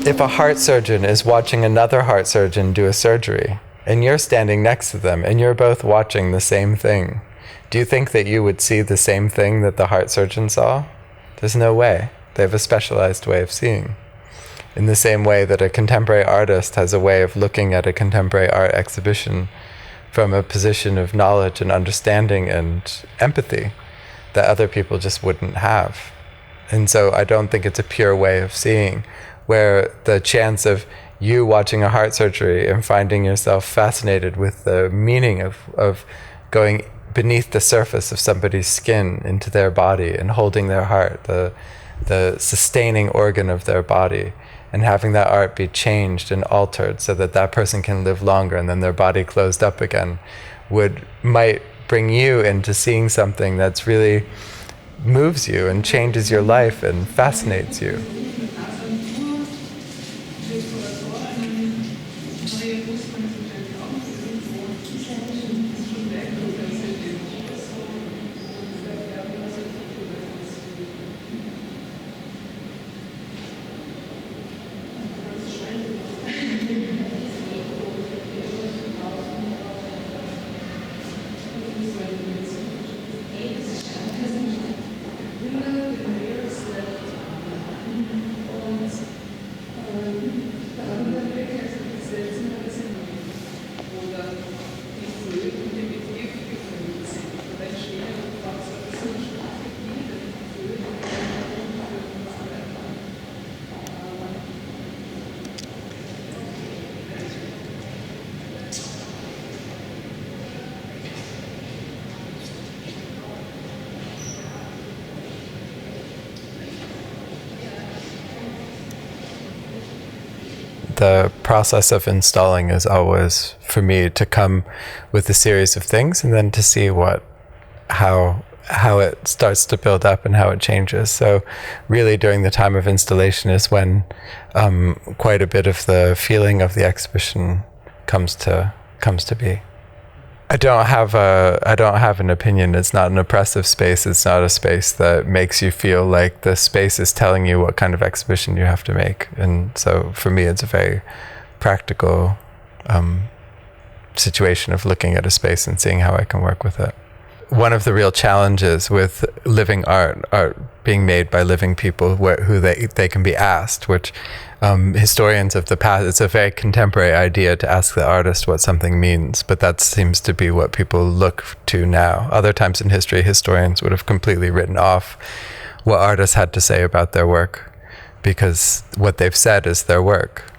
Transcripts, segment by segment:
if a heart surgeon is watching another heart surgeon do a surgery, and you're standing next to them, and you're both watching the same thing, do you think that you would see the same thing that the heart surgeon saw? There's no way. They have a specialized way of seeing. In the same way that a contemporary artist has a way of looking at a contemporary art exhibition from a position of knowledge and understanding and empathy that other people just wouldn't have. And so I don't think it's a pure way of seeing, where the chance of you watching a heart surgery and finding yourself fascinated with the meaning of going beneath the surface of somebody's skin into their body and holding their heart, the sustaining organ of their body, and having that art be changed and altered so that that person can live longer and then their body closed up again, might bring you into seeing something that's really moves you and changes your life and fascinates you. The process of installing is always, for me, to come with a series of things and then to see how it starts to build up and how it changes. So really during the time of installation is when quite a bit of the feeling of the exhibition comes to be. I don't have an opinion. It's not an oppressive space. It's not a space that makes you feel like the space is telling you what kind of exhibition you have to make. And so for me, it's a very practical situation of looking at a space and seeing how I can work with it. One of the real challenges with living art being made by living people who they can be asked, which historians of the past, it's a very contemporary idea to ask the artist what something means, but that seems to be what people look to now. Other times in history, historians would have completely written off what artists had to say about their work because what they've said is their work.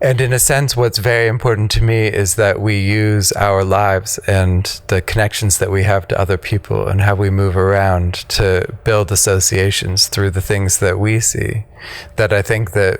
And in a sense, what's very important to me is that we use our lives and the connections that we have to other people and how we move around to build associations through the things that we see. That I think that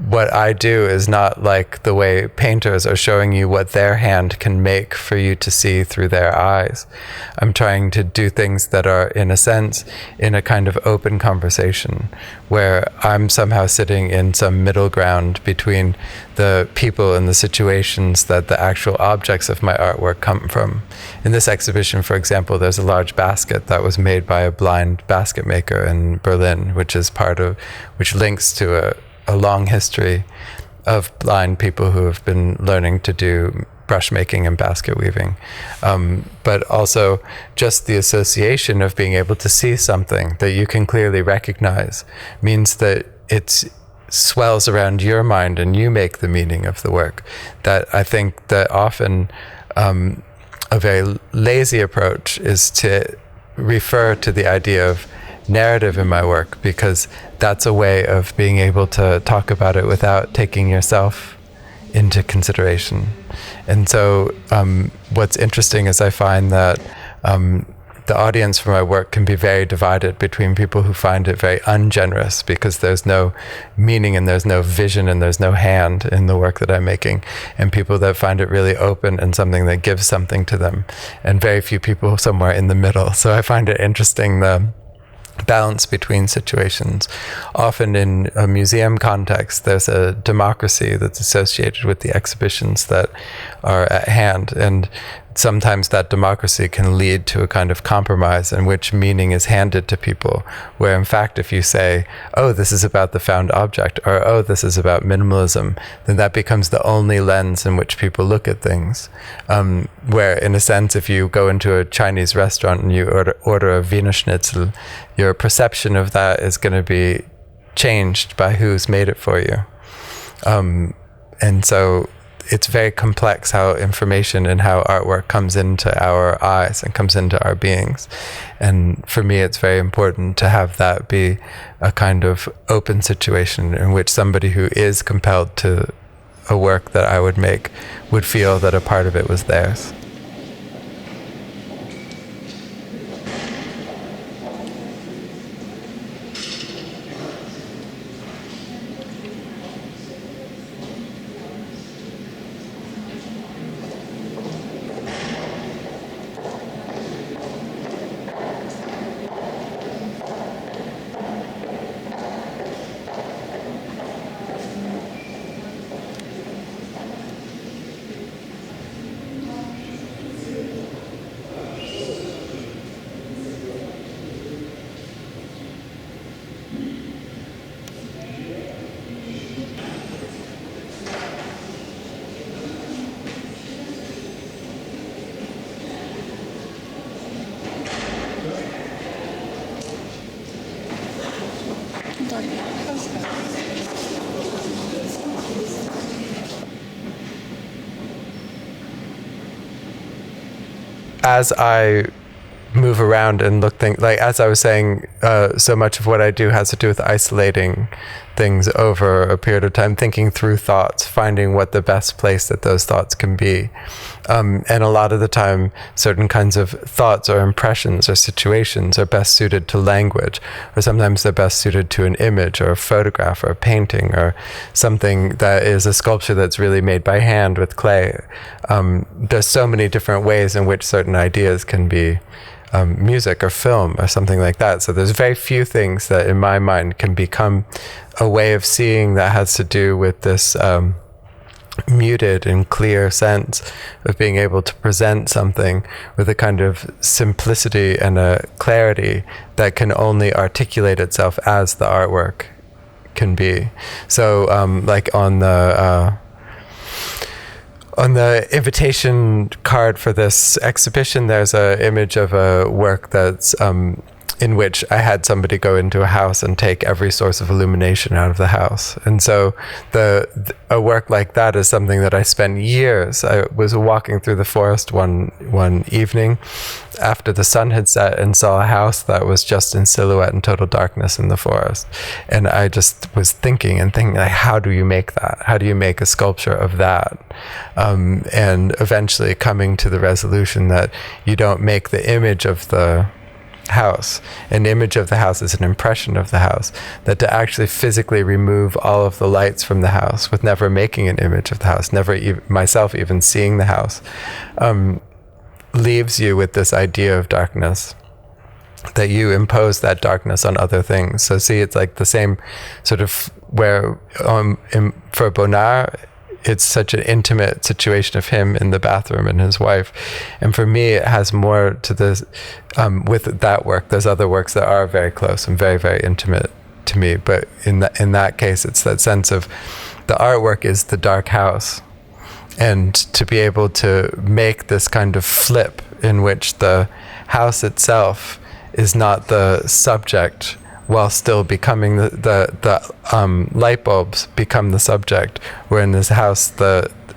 what I do is not like the way painters are showing you what their hand can make for you to see through their eyes. I'm trying to do things that are, in a sense, in a kind of open conversation where I'm somehow sitting in some middle ground between the people and the situations that the actual objects of my artwork come from. In this exhibition, for example, there's a large basket that was made by a blind basket maker in Berlin, which links to a long history of blind people who have been learning to do brush making and basket weaving. But also just the association of being able to see something that you can clearly recognize means that it swells around your mind and you make the meaning of the work. That I think that often a very lazy approach is to refer to the idea of narrative in my work, because that's a way of being able to talk about it without taking yourself into consideration. And so what's interesting is I find that the audience for my work can be very divided between people who find it very ungenerous because there's no meaning and there's no vision and there's no hand in the work that I'm making, and people that find it really open and something that gives something to them, and very few people somewhere in the middle. So I find it interesting the balance between situations. Often in a museum context, there's a democracy that's associated with the exhibitions that are at hand, and sometimes that democracy can lead to a kind of compromise in which meaning is handed to people, where in fact if you say, oh, this is about the found object, or oh, this is about minimalism, then that becomes the only lens in which people look at things. Where in a sense, if you go into a Chinese restaurant and you order a Wiener Schnitzel, your perception of that is going to be changed by who's made it for you. And so it's very complex how information and how artwork comes into our eyes and comes into our beings. And for me, it's very important to have that be a kind of open situation in which somebody who is compelled to a work that I would make would feel that a part of it was theirs. As I move around and look things, like as I was saying, so much of what I do has to do with isolating things over a period of time, thinking through thoughts, finding what the best place that those thoughts can be. And a lot of the time, certain kinds of thoughts or impressions or situations are best suited to language, or sometimes they're best suited to an image or a photograph or a painting or something that is a sculpture that's really made by hand with clay. There's so many different ways in which certain ideas can be music or film or something like that. So there's very few things that in my mind can become a way of seeing that has to do with this muted and clear sense of being able to present something with a kind of simplicity and a clarity that can only articulate itself as the artwork can be. So like on the invitation card for this exhibition, there's an image of a work that's in which I had somebody go into a house and take every source of illumination out of the house. And so a work like that is something that I spent years. I was walking through the forest one evening after the sun had set and saw a house that was just in silhouette and total darkness in the forest. And I just was thinking like, how do you make that? How do you make a sculpture of that? And eventually coming to the resolution that you don't make the image of the house. An image of the house is an impression of the house. That to actually physically remove all of the lights from the house with never making an image of the house, never myself even seeing the house, leaves you with this idea of darkness, that you impose that darkness on other things. So see, it's like the same sort of where for Bonnard, it's such an intimate situation of him in the bathroom and his wife. And for me, it has more to this, with that work. There's other works that are very close and very, very intimate to me. But in that case, it's that sense of the artwork is the dark house. And to be able to make this kind of flip in which the house itself is not the subject, while still becoming the light bulbs become the subject, where in this house,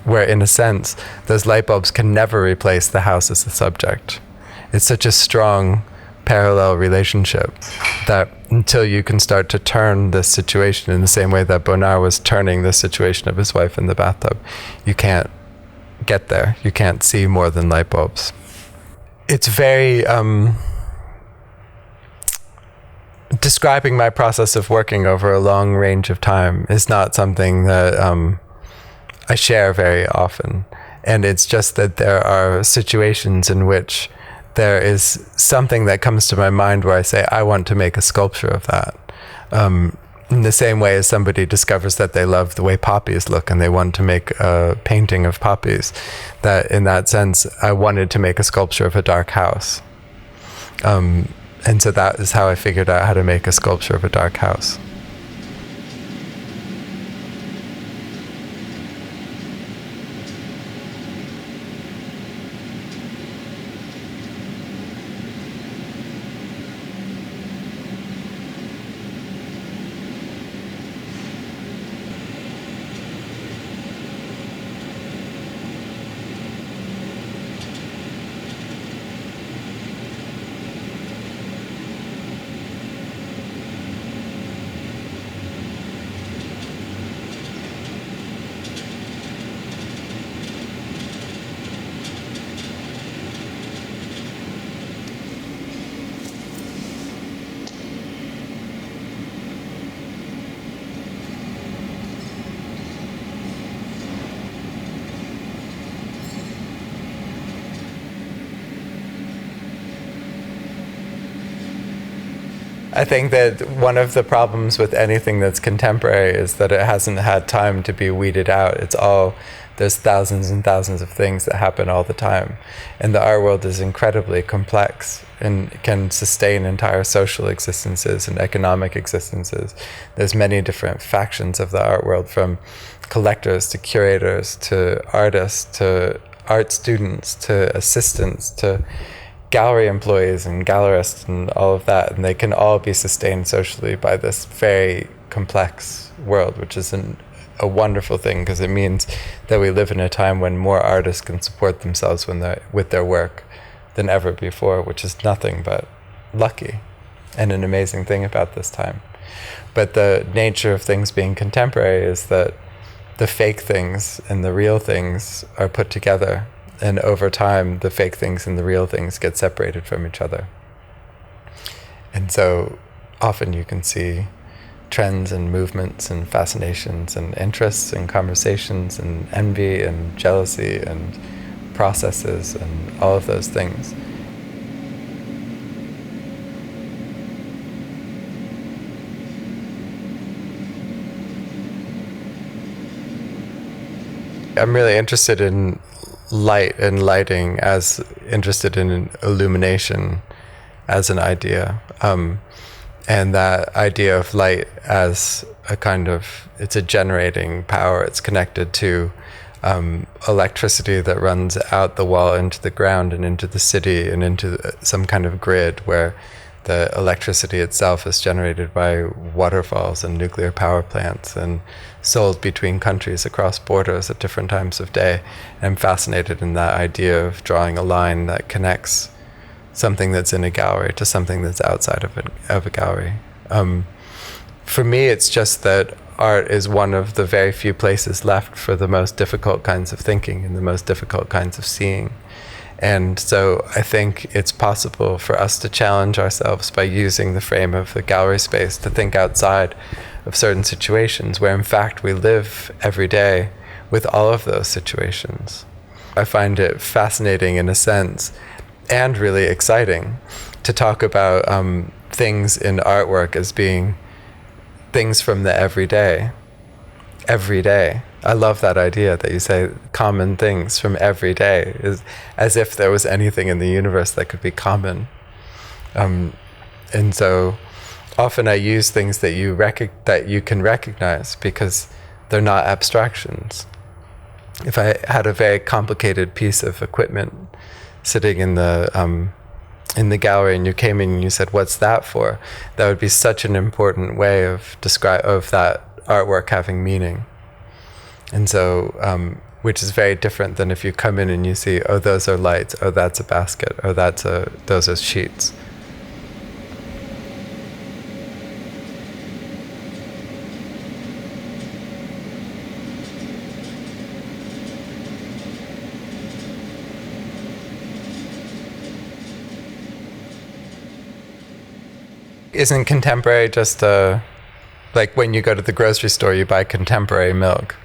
where in a sense, those light bulbs can never replace the house as the subject. It's such a strong parallel relationship that until you can start to turn this situation in the same way that Bonnard was turning the situation of his wife in the bathtub, you can't get there. You can't see more than light bulbs. It's very... describing my process of working over a long range of time is not something that I share very often. And it's just that there are situations in which there is something that comes to my mind where I say, I want to make a sculpture of that. In the same way as somebody discovers that they love the way poppies look and they want to make a painting of poppies, that in that sense, I wanted to make a sculpture of a dark house. And so that is how I figured out how to make a sculpture of a dark house. I think that one of the problems with anything that's contemporary is that it hasn't had time to be weeded out. There's thousands and thousands of things that happen all the time. And the art world is incredibly complex and can sustain entire social existences and economic existences. There's many different factions of the art world, from collectors to curators to artists to art students to assistants to gallery employees and gallerists and all of that, and they can all be sustained socially by this very complex world, which is a wonderful thing, because it means that we live in a time when more artists can support themselves with their work than ever before, which is nothing but lucky and an amazing thing about this time. But the nature of things being contemporary is that the fake things and the real things are put together. And over time, the fake things and the real things get separated from each other. And so often you can see trends and movements and fascinations and interests and conversations and envy and jealousy and processes and all of those things. I'm really interested in light and lighting, as interested in illumination as an idea, and that idea of light as a kind of, it's a generating power. It's connected to electricity that runs out the wall into the ground and into the city and into some kind of grid where the electricity itself is generated by waterfalls and nuclear power plants and sold between countries across borders at different times of day. And I'm fascinated in that idea of drawing a line that connects something that's in a gallery to something that's outside of a gallery. For me, it's just that art is one of the very few places left for the most difficult kinds of thinking and the most difficult kinds of seeing. And so I think it's possible for us to challenge ourselves by using the frame of the gallery space to think outside of certain situations where in fact we live every day with all of those situations. I find it fascinating in a sense, and really exciting, to talk about things in artwork as being things from the everyday. Every day. I love that idea that you say common things from every day, is as if there was anything in the universe that could be common. And so often I use things that you can recognize because they're not abstractions. If I had a very complicated piece of equipment sitting in the gallery and you came in and you said, "What's that for?" That would be such an important way of that artwork having meaning. And so, which is very different than if you come in and you see, "Oh, those are lights, oh, that's a basket, oh, those are sheets." Isn't contemporary just like when you go to the grocery store, you buy contemporary milk?